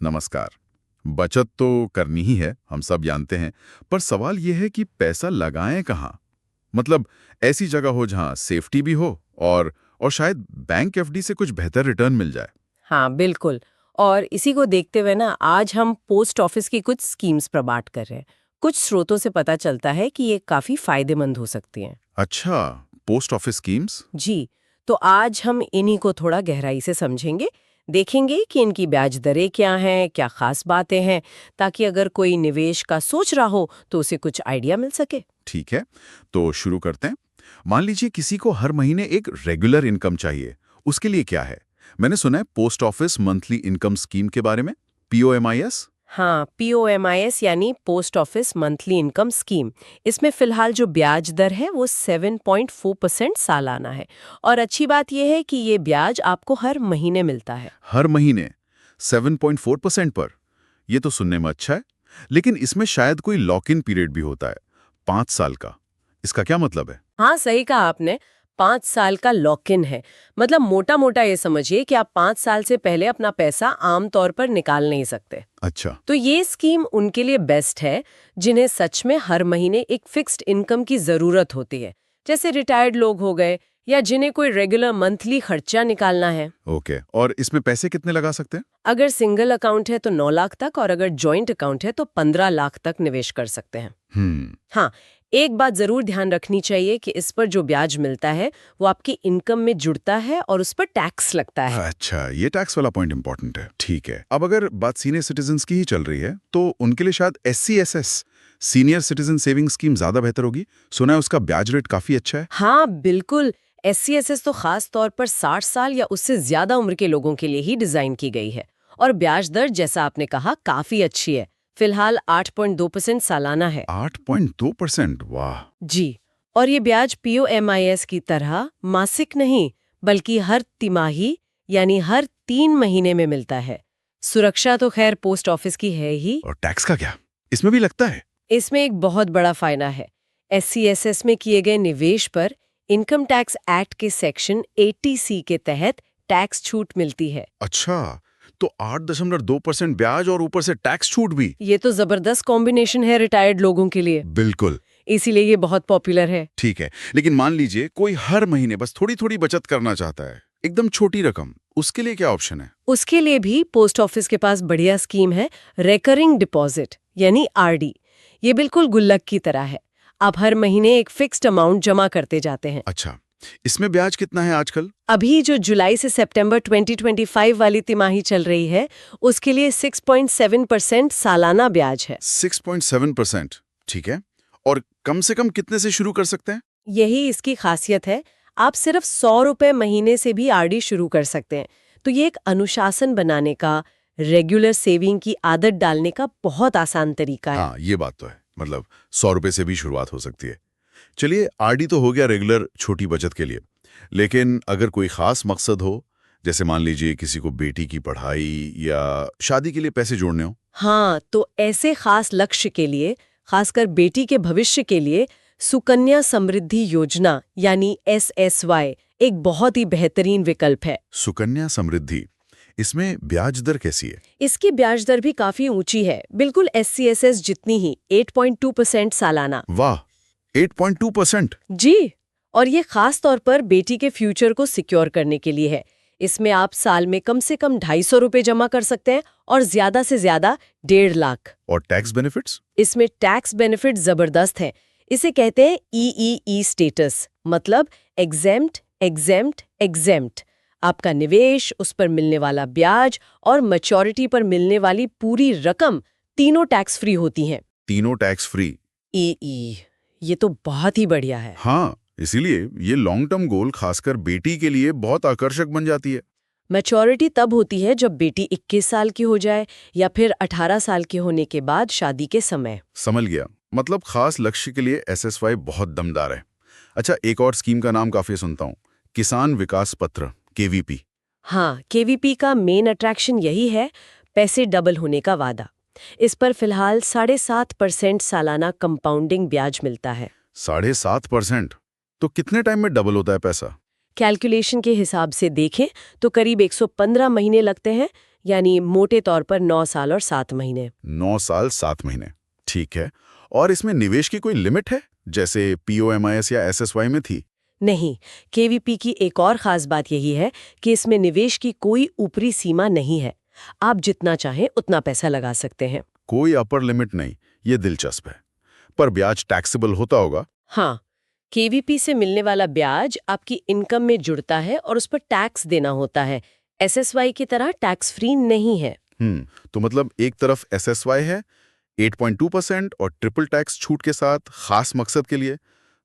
नमस्कार। बचत तो करनी ही है, हम सब जानते हैं, पर सवाल ये है कि पैसा लगाएं कहाँ? मतलब ऐसी जगह हो जहां सेफ्टी भी हो और शायद बैंक एफडी से कुछ बेहतर रिटर्न मिल जाए। हाँ, बिल्कुल। और इसी को देखते हुए ना आज हम पोस्ट ऑफिस की कुछ स्कीम्स पर बात कर रहे हैं। कुछ स्रोतों से पता चलता है कि ये काफी फायदेमंद हो सकती हैं। अच्छा, पोस्ट ऑफिस स्कीम्स? जी, तो आज हम इन्हीं को थोड़ा गहराई से समझेंगे, देखेंगे कि इनकी ब्याज दरें क्या हैं, क्या खास बातें हैं, ताकि अगर कोई निवेश का सोच रहा हो तो उसे कुछ आइडिया मिल सके। ठीक है, तो शुरू करते हैं। मान लीजिए किसी को हर महीने एक रेगुलर इनकम चाहिए, उसके लिए क्या है? मैंने सुना है post office monthly income scheme के बारे में, पीओएमआईएस। हाँ, पीओएमआईएस यानी post office monthly income scheme. इसमें फिलहाल जो ब्याज दर है वो 7.4% सालाना है। और अच्छी बात यह है कि ये ब्याज आपको हर महीने मिलता है। हर महीने 7.4% पर? ये तो सुनने में अच्छा है, लेकिन इसमें शायद कोई लॉक इन पीरियड भी होता है, 5 साल का। इसका क्या मतलब है? हाँ, सही कहा आपने। 5 साल का लॉक इन है। मतलब मोटा मोटा ये समझिए कि आप 5 साल से पहले अपना पैसा आम तौर पर निकाल नहीं सकते। अच्छा। तो ये स्कीम उनके लिए बेस्ट है जिन्हें सच में हर महीने एक फिक्स्ड इनकम की जरूरत होती है, जैसे रिटायर्ड लोग हो गए या जिन्हें कोई रेगुलर मंथली खर्चा निकालना है। ओके, और इसमें पैसे कितने लगा सकते हैं? अगर सिंगल अकाउंट है तो 9 लाख तक और अगर जॉइंट अकाउंट है तो 15 लाख तक निवेश कर सकते हैं। हाँ, एक बात जरूर ध्यान रखनी चाहिए कि इस पर जो ब्याज मिलता है वो आपकी इनकम में जुड़ता है और उस पर टैक्स लगता है। अच्छा, ये टैक्स वाला पॉइंट इंपॉर्टेंट है। ठीक है, अब अगर बात सीनियर सिटीजन्स की ही चल रही है, तो उनके लिए शायद SCSS senior citizen saving scheme ज्यादा बेहतर होगी। सुना है उसका ब्याज रेट काफी अच्छा है। हाँ, बिल्कुल। SCSS तो खास तौर पर 60 साल या उससे ज्यादा उम्र के लोगों के लिए ही डिजाइन की गई है और ब्याज दर जैसा आपने कहा काफी अच्छी है। फिलहाल 8.2% सालाना है। 8.2%? वाह। जी, और ये ब्याज पीओएमआईएस की तरह मासिक नहीं बल्कि हर तिमाही यानी हर 3 महीने में मिलता है। सुरक्षा तो खैर पोस्ट ऑफिस की है ही। और टैक्स का क्या, इसमें भी लगता है? इसमें एक बहुत बड़ा फायदा है। SCSS में किए गए निवेश पर इनकम टैक्स एक्ट के सेक्शन 80C के तहत टैक्स छूट मिलती है। अच्छा, तो 8.2% ब्याज और ऊपर से टैक्स छूट भी? ये तो जबरदस्त कॉम्बिनेशन है रिटायर्ड लोगों के लिए। बिल्कुल। इसीलिए ये बहुत पॉपुलर है। ठीक है, लेकिन मान लीजिए कोई हर महीने बस थोड़ी थोड़ी बचत करना चाहता है, एकदम छोटी रकम, उसके लिए क्या ऑप्शन है? उसके लिए भी पोस्ट ऑफिस के पास बढ़िया स्कीम है, रेकरिंग डिपॉजिट यानी RD। ये बिल्कुल गुल्लक की तरह है। आप हर महीने एक फिक्स्ड अमाउंट जमा करते जाते हैं। अच्छा, इसमें ब्याज कितना है आजकल? अभी जो जुलाई से सितंबर 2025 वाली तिमाही चल रही है, उसके लिए 6.7% सालाना ब्याज है। 6.7%? ठीक है, और कम से कम कितने से शुरू कर सकते हैं? यही इसकी खासियत है। आप सिर्फ 100 रुपए महीने से भी RD शुरू कर सकते हैं। तो ये एक अनुशासन बनाने का, रेगुलर सेविंग की आदत डालने का बहुत आसान तरीका है। हाँ, ये बात तो है। मतलब 100 रुपए से भी शुरुआत हो सकती है। चलिए, आरडी तो हो गया रेगुलर छोटी बचत के लिए, लेकिन अगर कोई खास मकसद हो, जैसे मान लीजिए किसी को बेटी की पढ़ाई या शादी के लिए पैसे जोड़ने हो। हाँ, तो ऐसे खास लक्ष्य के लिए, खासकर बेटी के भविष्य के लिए, सुकन्या समृद्धि योजना यानी SSY एक बहुत ही बेहतरीन विकल्प है। सुकन्या समृद्धि, इसमें ब्याज दर कैसी है? इसकी ब्याज दर भी काफी ऊंची है, बिल्कुल SCSS जितनी ही, 8.2% सालाना। वाह, 8.2%? जी, और ये खास तौर पर बेटी के फ्यूचर को सिक्योर करने के लिए है। इसमें आप साल में कम से कम 250 रुपए जमा कर सकते हैं और ज्यादा से ज्यादा 1.5 लाख। और टैक्स बेनिफिट्स? इसमें टैक्स बेनिफिट जबरदस्त हैं। इसे कहते हैं EEE स्टेटस, मतलब एग्जेम्प्ट एग्जेम्प्ट एग्जेम्प्ट। आपका निवेश, उस पर मिलने वाला ब्याज और मैच्योरिटी पर मिलने वाली पूरी रकम तीनों टैक्स फ्री होती हैं। तीनों टैक्स फ्री? EE, ये तो बहुत ही बढ़िया है। हाँ, इसीलिए ये लॉन्ग टर्म गोल खासकर बेटी के लिए बहुत आकर्षक बन जाती है। मैच्योरिटी तब होती है जब बेटी 21 साल की हो जाए या फिर 18 साल के होने के बाद शादी के समय। समझ गया, मतलब खास लक्ष्य के लिए SSY बहुत दमदार है। अच्छा, एक और स्कीम का नाम काफी सुनता हूँ, किसान विकास पत्र, KVP। हाँ, KVP का मेन अट्रैक्शन यही है, पैसे डबल होने का वादा। इस पर फिलहाल 7.5% सालाना कंपाउंडिंग ब्याज मिलता है। 7.5%? तो कितने टाइम में डबल होता है पैसा? कैलकुलेशन के हिसाब से देखें तो करीब 115 महीने लगते हैं, यानी मोटे तौर पर 9 साल और 7 महीने। 9 साल 7 महीने, ठीक है। और इसमें निवेश की कोई लिमिट है, जैसे POMIS या SSY में थी? नहीं, KVP की एक और खास बात यही है कि इसमें निवेश की कोई ऊपरी सीमा नहीं है। आप जितना चाहें उतना पैसा लगा सकते हैं। कोई अपर लिमिट नहीं, ये दिलचस्प है। पर ब्याज टैक्सेबल होता होगा? हाँ, KVP से मिलने वाला ब्याज आपकी इनकम में जुड़ता है और उस पर टैक्स देना होता है। SSY की तरह टैक्स फ्री नहीं है। तो मतलब एक तरफ SSY है 8.2% और ट्रिपल टैक्स छूट के साथ खास मकसद के लिए,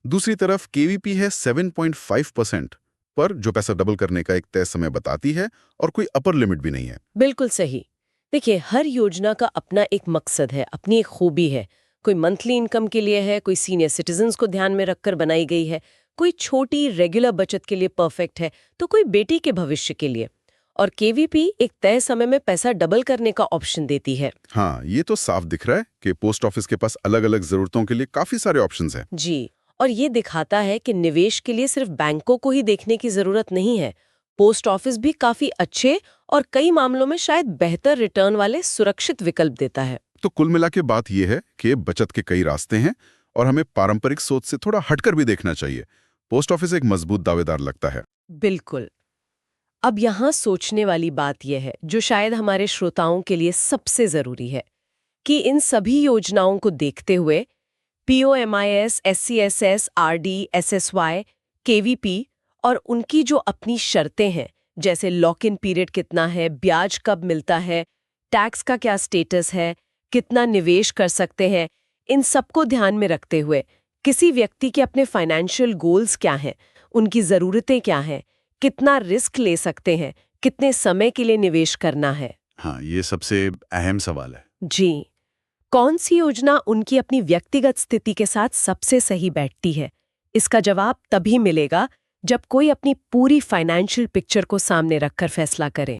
दूसरी तरफ KVP है 7.5% पर जो पैसा डबल करने का एक तय समय बताती है और कोई अपर लिमिट भी नहीं है। बिल्कुल सही। देखिए, हर योजना का अपना एक मकसद है, अपनी एक खूबी है। कोई मंथली इनकम के लिए है, कोई सीनियर सिटीजन्स को ध्यान में रखकर बनाई गई है, कोई छोटी रेगुलर बचत के लिए परफेक्ट है, तो कोई बेटी के भविष्य के लिए। और KVP एक तय समय में पैसा डबल करने का ऑप्शन देती है। हाँ, ये तो साफ दिख रहा है कि पोस्ट ऑफिस के पास अलग-अलग जरूरतों के लिए काफी सारे ऑप्शंस हैं। जी, और ये दिखाता है कि निवेश के लिए सिर्फ बैंकों को ही देखने की जरूरत नहीं है। पोस्ट ऑफिस भी काफी अच्छे और कई मामलों में शायद बेहतर रिटर्न वाले सुरक्षित विकल्प देता है। तो कुल मिला के बात यह है कि बचत के कई रास्ते हैं और हमें पारंपरिक सोच से थोड़ा हटकर भी देखना चाहिए। पोस्ट ऑफिस एक मजबूत दावेदार लगता है। बिल्कुल। अब यहाँ सोचने वाली बात यह है, जो शायद हमारे श्रोताओं के लिए सबसे जरूरी है, कि इन सभी योजनाओं को देखते हुए POMIS, SCSS, RD, SSY, KVP और उनकी जो अपनी शर्तें हैं, जैसे लॉक इन पीरियड कितना है, ब्याज कब मिलता है, टैक्स का क्या स्टेटस है, कितना निवेश कर सकते हैं, इन सबको ध्यान में रखते हुए किसी व्यक्ति के अपने फाइनेंशियल गोल्स क्या हैं, उनकी ज़रूरतें क्या हैं, कितना रिस्क ले सकते हैं, कितने समय के लिए निवेश करना है। हाँ, ये सबसे अहम सवाल है। जी, कौन सी योजना उनकी अपनी व्यक्तिगत स्थिति के साथ सबसे सही बैठती है, इसका जवाब तभी मिलेगा जब कोई अपनी पूरी फाइनेंशियल पिक्चर को सामने रखकर फैसला करे।